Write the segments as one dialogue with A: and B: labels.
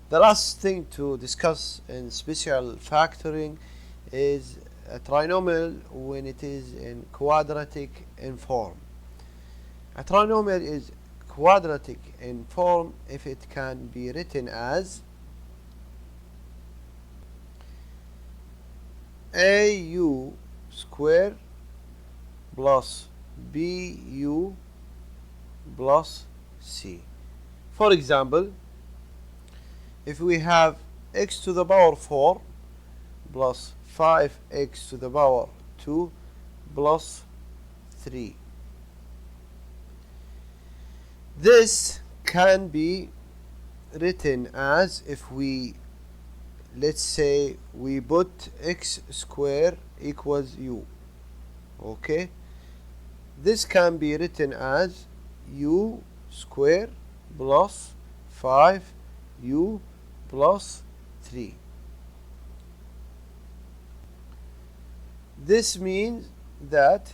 A: The last thing to discuss in special factoring is a trinomial when it is in quadratic in form. A trinomial is quadratic in form if it can be written as AU square plus BU plus C. For example, if we have x to the power 4 plus 5x to the power 2 plus 3. This can be written as, if we, let's say we put x square equals u. Okay, this can be written as u square plus 5u plus 3. This means that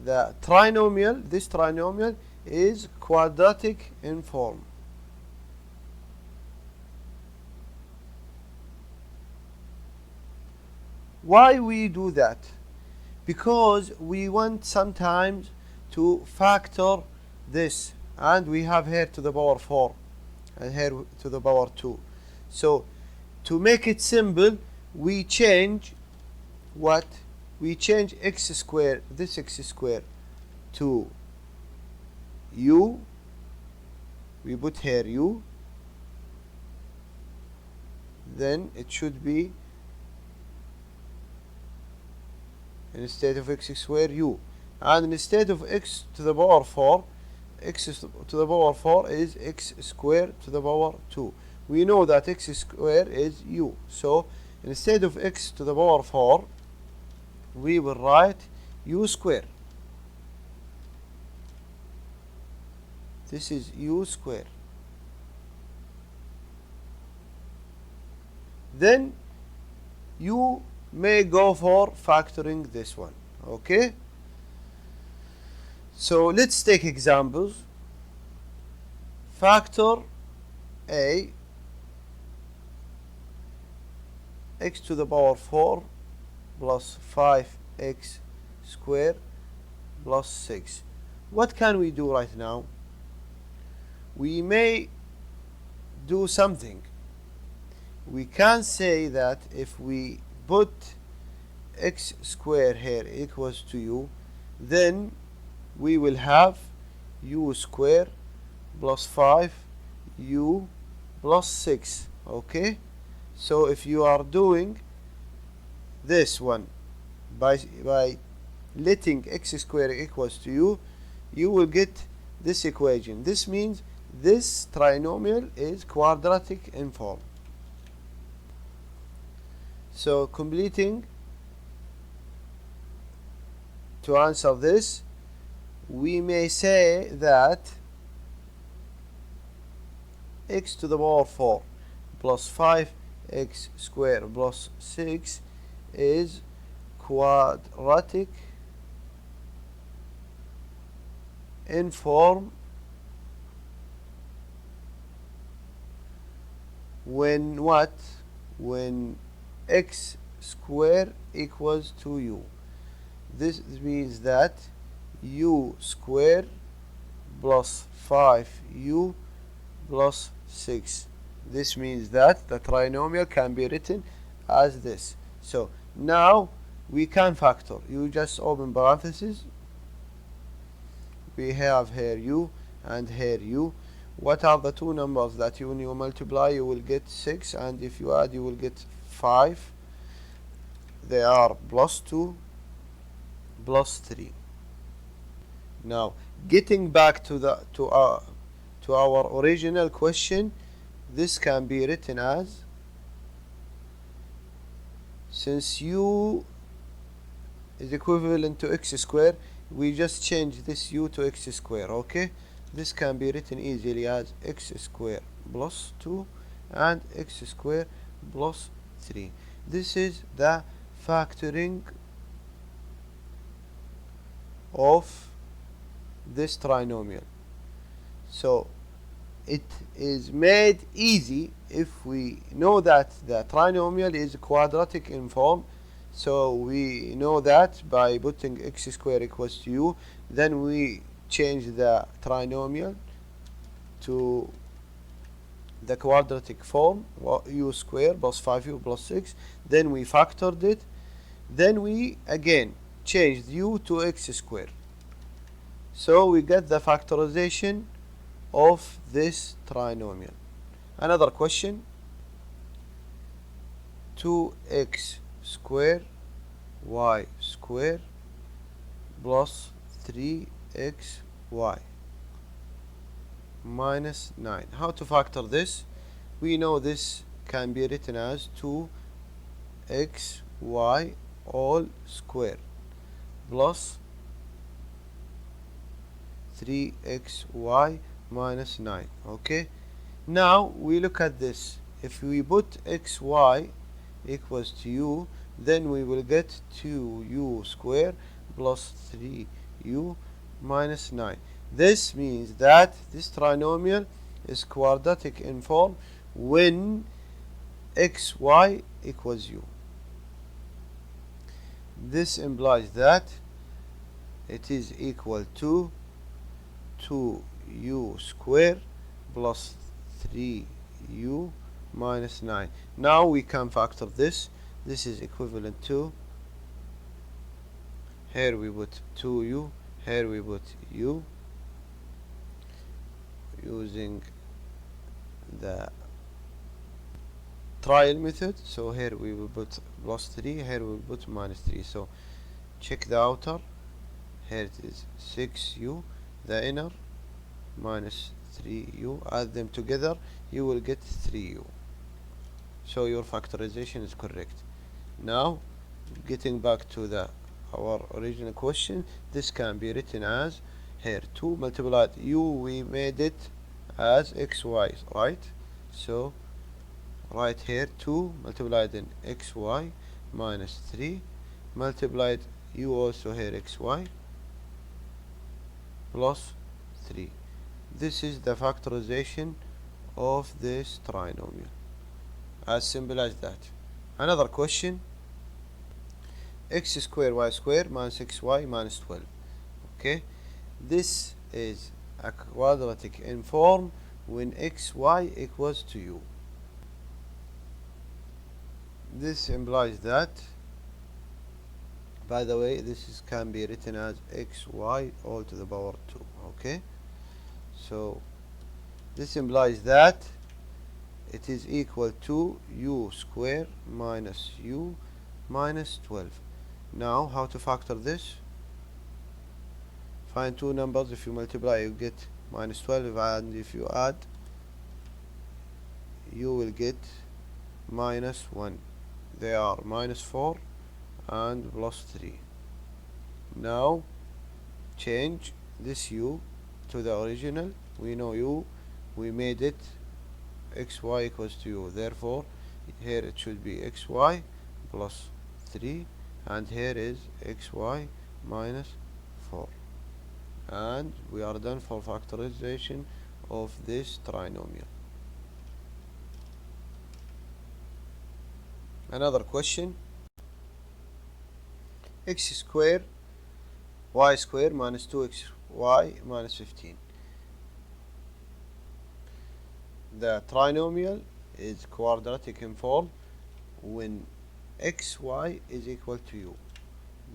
A: this trinomial is quadratic in form. Why we do that? Because we want sometimes to factor this, and we have here to the power 4 and here to the power 2. So to make it simple, we change what? We change x square, this x square, to u. We put here u. Then it should be, instead of x square, u. And instead of x to the power 4, x to the power 4 is x square to the power 2. We know that x square is u. So instead of x to the power 4, we will write u square. This is u square. Then you may go for factoring this one. Okay, so let's take examples. Factor a, x to the power 4 plus 5x square plus 6. What can we do right now? We may do something. We can say that if we put x square here equals to u, then we will have u square plus 5u plus 6. Okay, so if you are doing this one by letting x square equals to u, you will get this equation. This means this trinomial is quadratic in form. So completing, to answer this, we may say that x to the power 4 plus 5x square plus 6 is quadratic in form when what? When x square equals to u. This means that u square plus 5u plus 6. This means that the trinomial can be written as this. So now we can factor. You just open parentheses. We have here u and here u. What are the two numbers that when you multiply you will get 6, and if you add you will get 5. They are plus 2 plus 3. Now getting back to our original question, this can be written as, since u is equivalent to x square, we just change this u to x square. Okay, this can be written easily as x square plus 2 and x square plus 3. This is the factoring of this trinomial. So it is made easy if we know that the trinomial is quadratic in form. So we know that by putting x squared equals to u, then we change the trinomial to the quadratic form, u squared plus 5u plus 6. Then we factored it. Then we again changed u to x squared. So we get the factorization of this trinomial. Another question: 2x squared y squared plus 3xy minus 9. How to factor this? We know this can be written as 2xy all squared plus 3xy minus 9. Okay, now we look at this. If we put xy equals to u, then we will get 2u squared plus 3u minus 9. This means that this trinomial is quadratic in form when xy equals u. This implies that it is equal to 2u squared plus 3u minus 9. Now we can factor this. This is equivalent to, here we put 2u, here we put u, using the trial method. So here we will put plus 3, here we will put minus 3. So check the outer. Here it is 6u, the inner minus 3u. Add them together, you will get 3u. So your factorization is correct. Now, getting back to our original question, this can be written as, here 2 multiplied u, we made it as xy, right? So right here 2 multiplied in xy minus 3 multiplied u also here xy plus 3. This is the factorization of this trinomial. As simple as that. Another question: x squared y squared minus xy minus 12. Okay, this is a quadratic in form when xy equals to u. This implies that, by the way, this can be written as xy all to the power 2. Okay, so this implies that it is equal to u squared minus u minus 12. Now, how to factor this? Find two numbers. If you multiply, you get minus 12, and if you add, you will get minus 1. They are minus 4 and plus 3. Now change this u to the original. We know u, we made it xy equals to u. Therefore, here it should be xy plus 3, and here is xy minus 4. And we are done for factorization of this trinomial. Another question: x squared y squared minus 2xy minus 15. The trinomial is quadratic in form when xy is equal to u.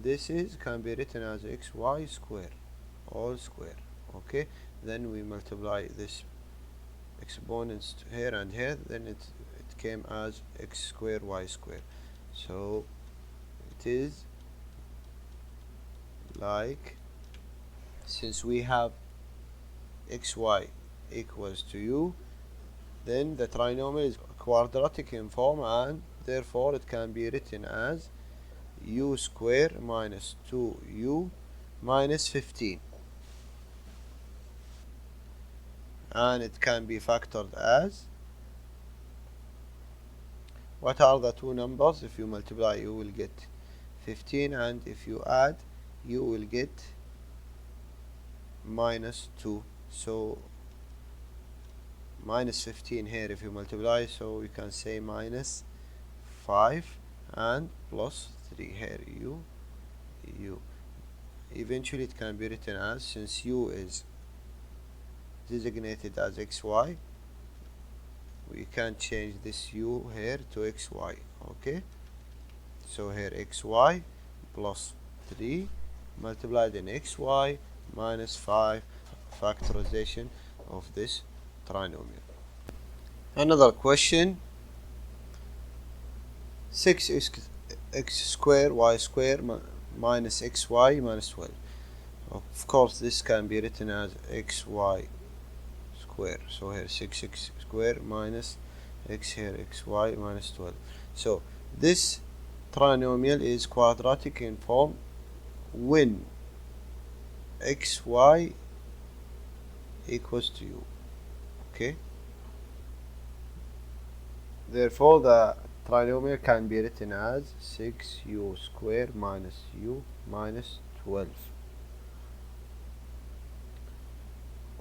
A: This can be written as xy squared all square. Okay, then we multiply this exponents here and here, then it came as x squared y squared. So it is like, since we have xy equals to u, then the trinomial is quadratic in form, and therefore it can be written as u squared minus 2u minus 15, and it can be factored as, what are the two numbers? If you multiply, you will get 15, and if you add, you will get minus 2. So minus 15 here if you multiply, so we can say minus 5 and plus 3 here u. Eventually it can be written as, since u is designated as xy, we can change this u here to xy. Okay, so here xy plus 3 multiplied in xy minus 5, factorization of this trinomial. Another question, 6x square y square minus xy minus 12. Of course this can be written as xy square, so here 6x square minus x here xy minus 12. So this trinomial is quadratic in form when xy equals to u. Okay, therefore the trinomial can be written as 6u square minus u minus 12.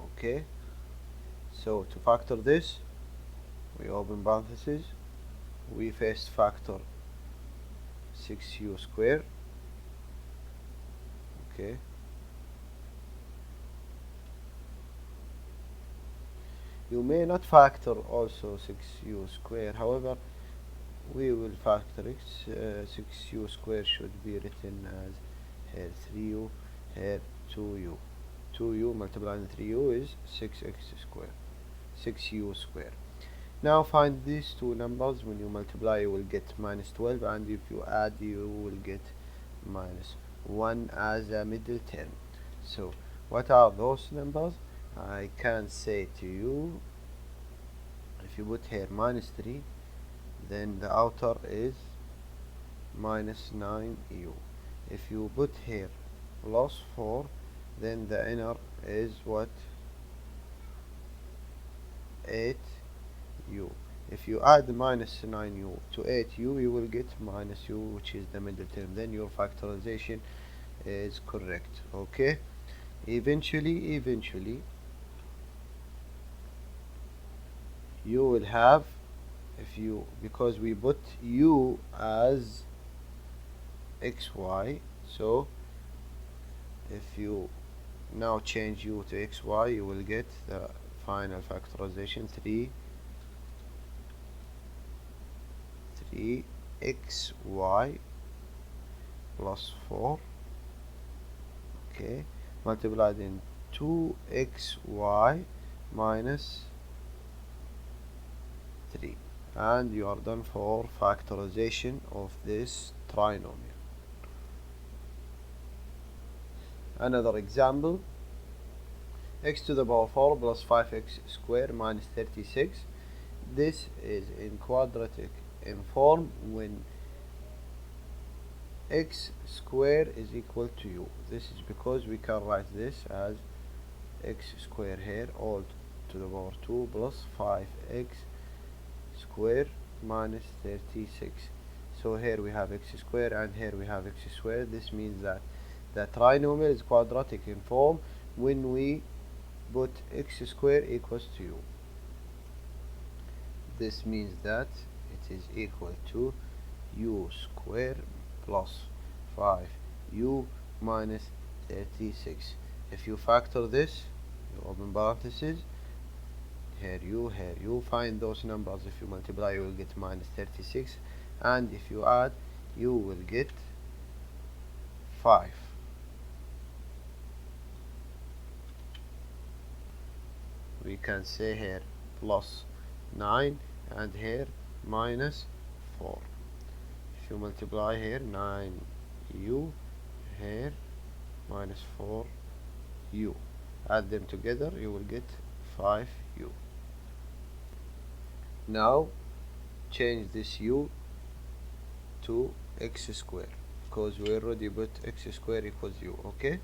A: Okay, so to factor this, we open parentheses, we first factor 6u square. Okay, you may not factor also 6u square, however we will factor it. 6u square should be written as here 3u, here 2u. 2u multiplied 3u is 6x square, 6u square. Now find these two numbers. When you multiply you will get minus 12, and if you add you will get minus 1 as a middle term. So what are those numbers? I can say to you, if you put here minus 3, then the outer is minus 9u. If you put here plus 4, then the inner is what? 8u. If you add minus 9u to 8u, you will get minus u, which is the middle term. Then your factorization is correct. Okay, eventually you will have, if you, because we put u as xy, so if you now change u to xy, you will get the final factorization 3xy plus 4, okay, multiplied in 2xy minus 3, and you are done for factorization of this trinomial. Another example, x to the power 4 plus 5x square minus 36. This is in quadratic in form when x square is equal to u. This is because we can write this as x square here, all to the power 2 plus 5x square minus 36. So here we have x square and here we have x square. This means that the trinomial is quadratic in form when we put x square equals to u. This means that it is equal to u square plus 5u minus 36. If you factor this, you open parentheses, here you find those numbers. If you multiply you will get minus 36, and if you add you will get 5. We can say here plus 9 and here minus 4. If you multiply here 9u, here minus 4u, add them together you will get 5u. Now change this u to x square, because we already put x square equals u. Okay,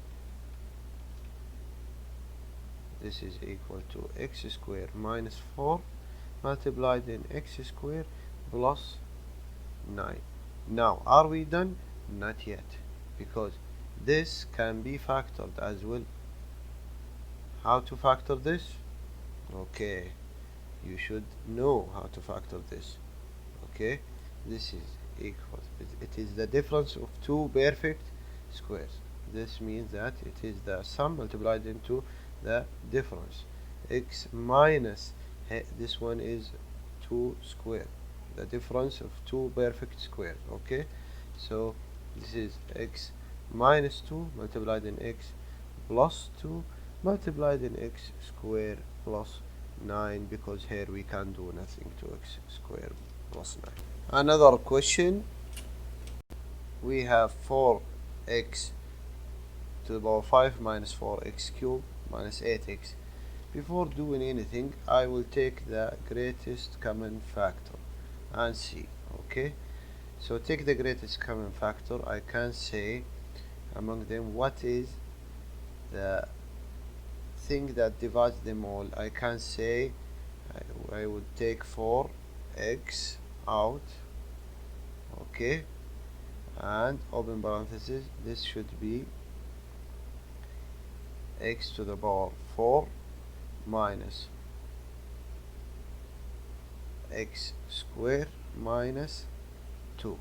A: this is equal to x square minus 4 multiplied in x square plus 9. Now are we done? Not yet, because this can be factored as well. How to factor this? Okay, you should know how to factor this. Okay, this is equal, it is the difference of two perfect squares. This means that it is the sum multiplied into the difference. X minus this one is 2 square, the difference of two perfect squares. Okay, so this is x minus 2 multiplied in x plus 2 multiplied in x square plus 9, because here we can do nothing to x square plus 9. Another question, we have 4x to the power 5 minus 4x cubed minus 8x. Before doing anything, I will take the greatest common factor and see. Okay, so take the greatest common factor. I can say among them what is the thing that divides them all. I can say I would take 4x out. Okay, and open parenthesis, this should be x to the power 4 minus x square minus 2.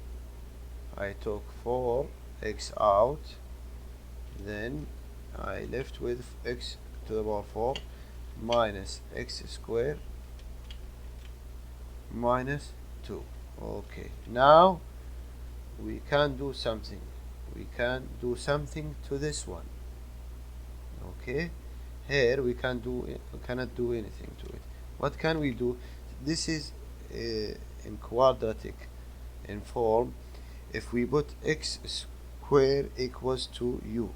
A: I took 4x out, then I left with x to the power 4 minus x square minus 2. Okay, now we can do something. We can do something to this one. Okay, here we cannot do anything to it. What can we do? This is in quadratic in form. If we put x square equals to u.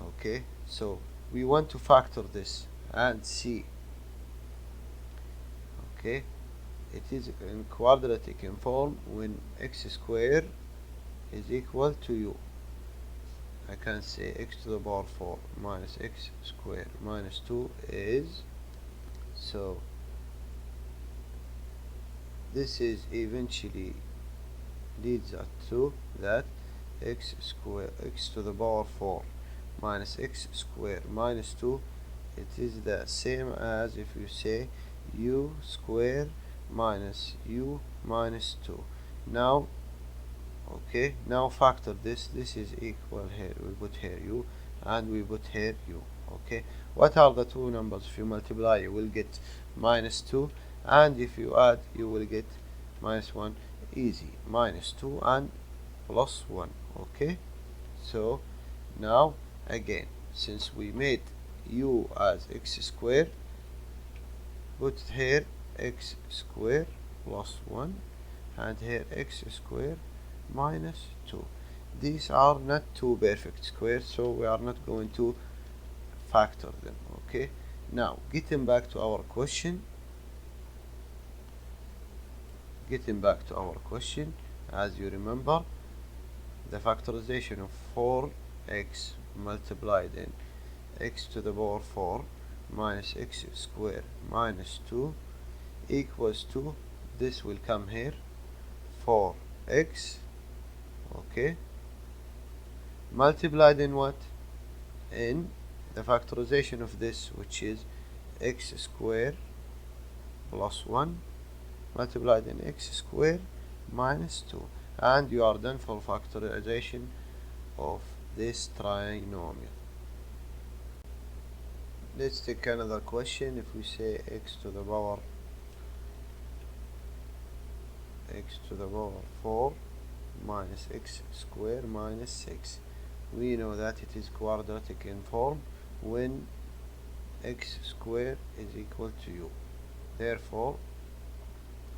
A: Okay, so we want to factor this and see. Okay, it is in quadratic in form when x square is equal to u. I can say x to the power 4 minus x square minus 2 is, so this is eventually leads us to that x to the power 4 minus x square minus 2, it is the same as if you say u square minus u minus 2. Now, okay, now factor this is equal, here we put here u and we put here u. Okay, what are the two numbers? If you multiply you will get minus 2, and if you add you will get minus 1. Easy, minus 2 and plus 1. Okay, so now again, since we made u as x square, put here x square plus 1 and here x square minus 2. These are not two perfect squares, so we are not going to factor them. Okay, now getting back to our question, as you remember, the factorization of 4x multiplied in x to the power 4 minus x square minus 2 equals to, this will come here, 4x, okay, multiplied in what? In the factorization of this, which is x square plus 1 multiplied in x square minus 2, and you are done for factorization of this trinomial. Let's take another question. If we say x to the power 4 minus x square minus 6, we know that it is quadratic in form when x square is equal to u. Therefore,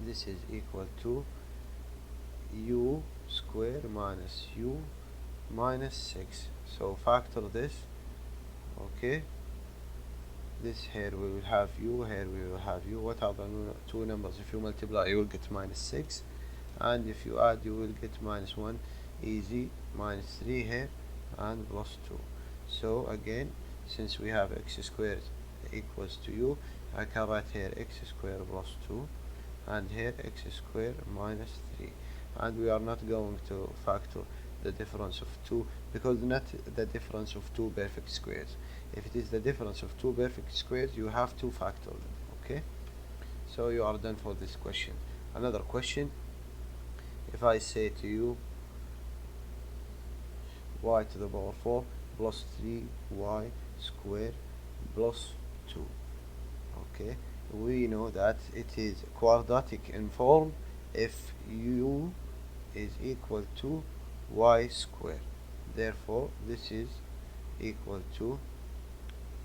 A: this is equal to u square minus u minus 6. So factor this. Okay, this here we will have u, here we will have u. What are the two numbers? If you multiply you will get minus 6, and if you add you will get minus 1. Easy, minus 3 here and plus 2. So again, since we have x squared equals to u, I can write here x squared plus 2 and here x squared minus 3, and we are not going to factor the difference of 2, because not the difference of two perfect squares. If it is the difference of two perfect squares, you have to factor them. Okay, So you are done for this question. Another question, if I say to you y to the power 4 plus 3y squared plus 2. Okay, we know that it is quadratic in form if u is equal to y squared. Therefore, this is equal to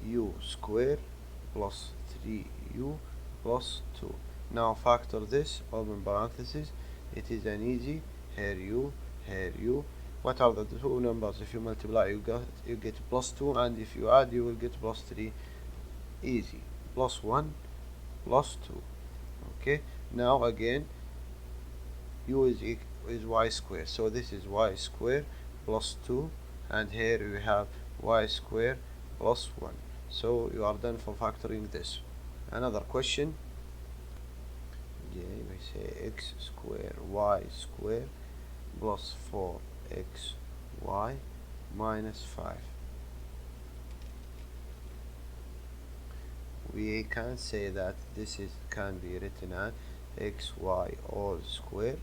A: u squared plus 3u plus 2. Now factor this, open parenthesis, it is an easy, here u, here u. What are the two numbers? If you multiply, you get plus 2, and if you add, you will get plus 3. Easy. Plus 1, plus 2. Okay, now again, u is y squared, so this is y squared plus 2, and here we have y squared plus 1. So you are done for factoring this. Another question, we say x squared y squared plus 4xy minus 5. We can say that this can be written as xy all squared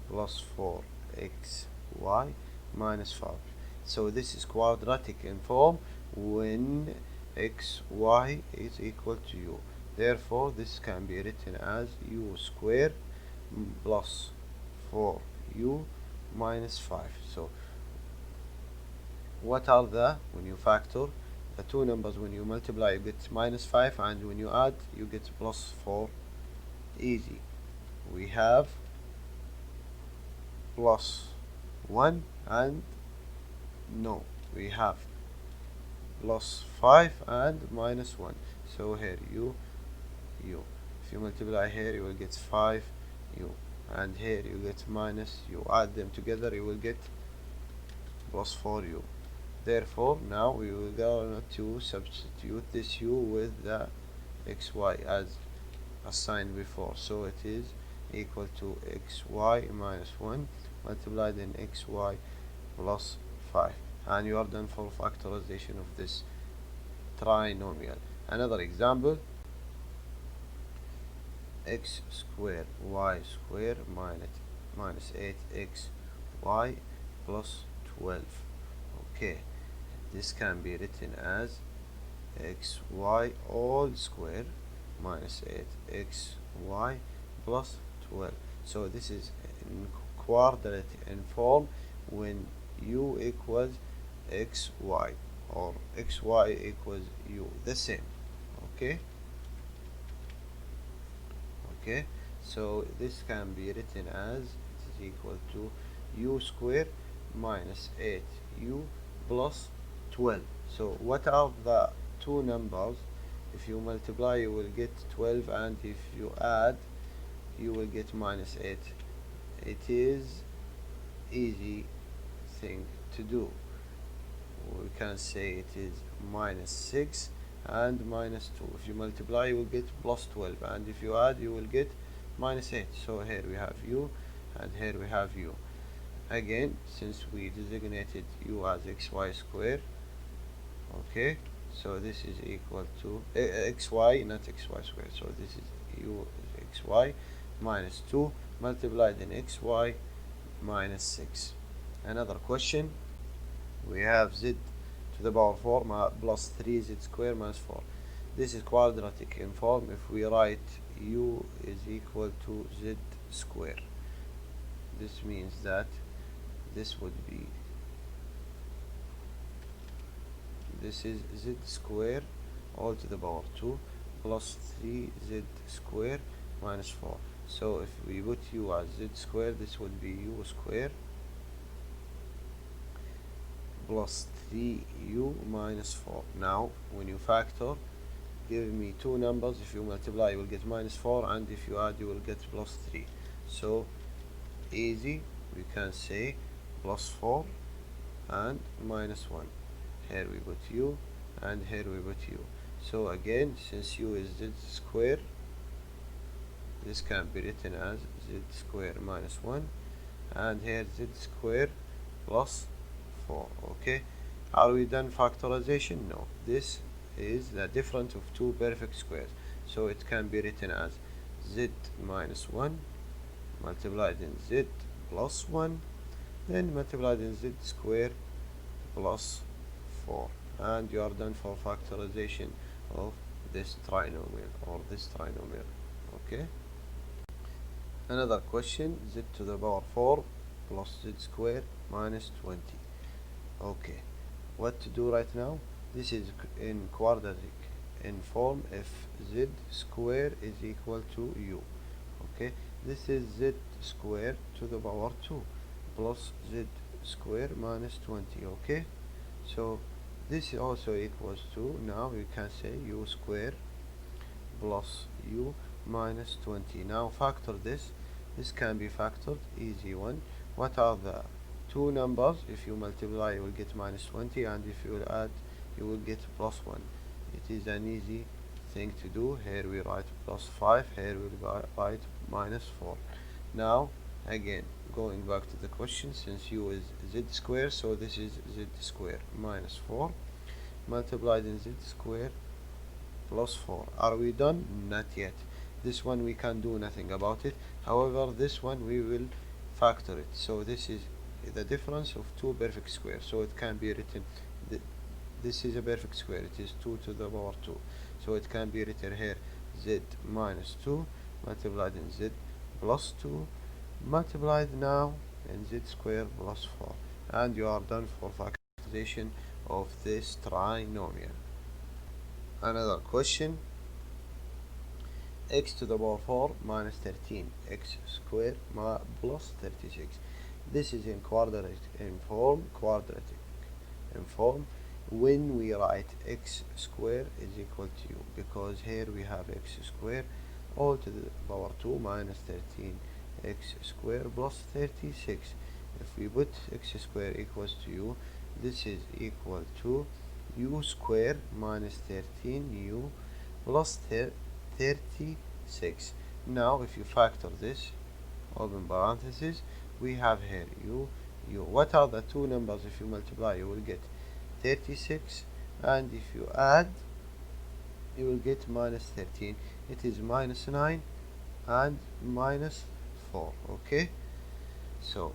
A: plus 4xy minus 5. So this is quadratic in form when xy is equal to u. Therefore, this can be written as u squared plus 4u minus 5. So what are when you factor the two numbers, when you multiply you get minus 5, and when you add you get plus 4. Easy. We have plus 1 and no, we have plus 5 and minus 1. So here u. If you multiply here you will get 5u, and here you get minus u. Add them together you will get plus 4u. Therefore, now we will go to substitute this u with the xy as assigned before. So it is equal to xy minus 1 multiplied in xy plus 5. And you are done for factorization of this trinomial. Another example, x squared y squared minus 8xy plus 12. Okay, this can be written as xy all squared minus 8xy plus 12. So this is in quadratic in form when u equals xy or xy equals u, the same. Okay, so this can be written as it is equal to u squared minus 8u plus 12. So what are the two numbers? If you multiply you will get 12, and if you add you will get minus 8. It is easy thing to do. We can say it is minus 6 and minus 2. If you multiply you will get plus 12, and if you add you will get minus 8. So here we have u and here we have u. Again, since we designated u as xy squared, okay, so this is equal to xy, not xy squared. So this is u xy minus 2 multiplied in xy minus 6. Another question, we have z to the power 4 plus 3z squared minus 4. This is quadratic in form if we write u is equal to z squared. This means that this would be, this is z squared all to the power 2 plus 3z squared minus 4. So if we put u as z squared, this would be u squared plus 3u minus 4. Now when you factor, give me two numbers. If you multiply you will get minus 4, and if you add you will get plus 3. So easy, we can say plus 4 and minus 1. Here we put u and here we put u. So again, since u is z squared, this can be written as z squared minus 1, and here z squared plus 4. Okay, are we done factorization? No, this is the difference of two perfect squares. so it can be written as z minus 1 multiplied in z plus 1, then multiplied in z squared plus 4, and you are done for factorization of this trinomial or this trinomial. Okay, another question, z to the power 4 plus z squared minus 20. Okay, what to do right now? This is in quadratic in form if z square is equal to u. Okay, this is z square to the power 2 plus z square minus 20. Okay, so this also equals to, now we can say u square plus u minus 20. Now factor this can be factored, easy one. What are the two numbers? If you multiply you will get minus 20, and if you will add you will get plus 1. It is an easy thing to do. Here we write plus 5, here we write minus 4. Now again, going back to the question, since u is z square, so this is z square minus 4 multiplied in z square plus 4. Are we done? Not yet. This one we can do nothing about it. However, this one we will factor it. So this is the difference of two perfect squares. So it can be written, this is a perfect square. It is 2 to the power 2. So it can be written here z minus 2 multiplied in z plus 2 multiplied now in z squared plus 4. And you are done for factorization of this trinomial. Another question, x to the power 4 minus 13 x squared plus 36. This is in quadratic in form when we write x squared is equal to u, because here we have x squared all to the power 2 minus 13 x squared plus 36. If we put x squared equals to u, this is equal to u squared minus 13u plus 36. Now if you factor this, open parenthesis, we have here u. What are the two numbers? If you multiply you will get 36, and if you add you will get minus 13. It is minus 9 and minus 4. Okay, so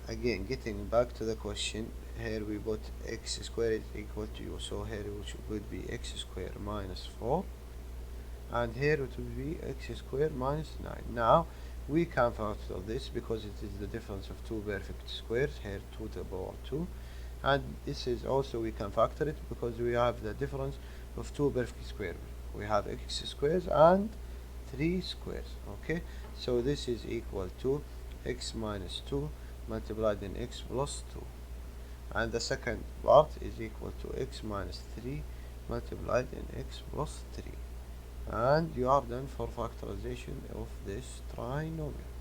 A: again, getting back to the question, here we put x squared is equal to u, so here it would be x squared minus 4, and here it would be x squared minus 9. Now we can factor this because it is the difference of two perfect squares, here 2 to the power 2, and this is also we can factor it because we have the difference of two perfect squares. We have x squares and 3 squares. Okay, so this is equal to x minus 2 multiplied in x plus 2, and the second part is equal to x minus 3 multiplied in x plus 3, and you are done for factorization of this trinomial.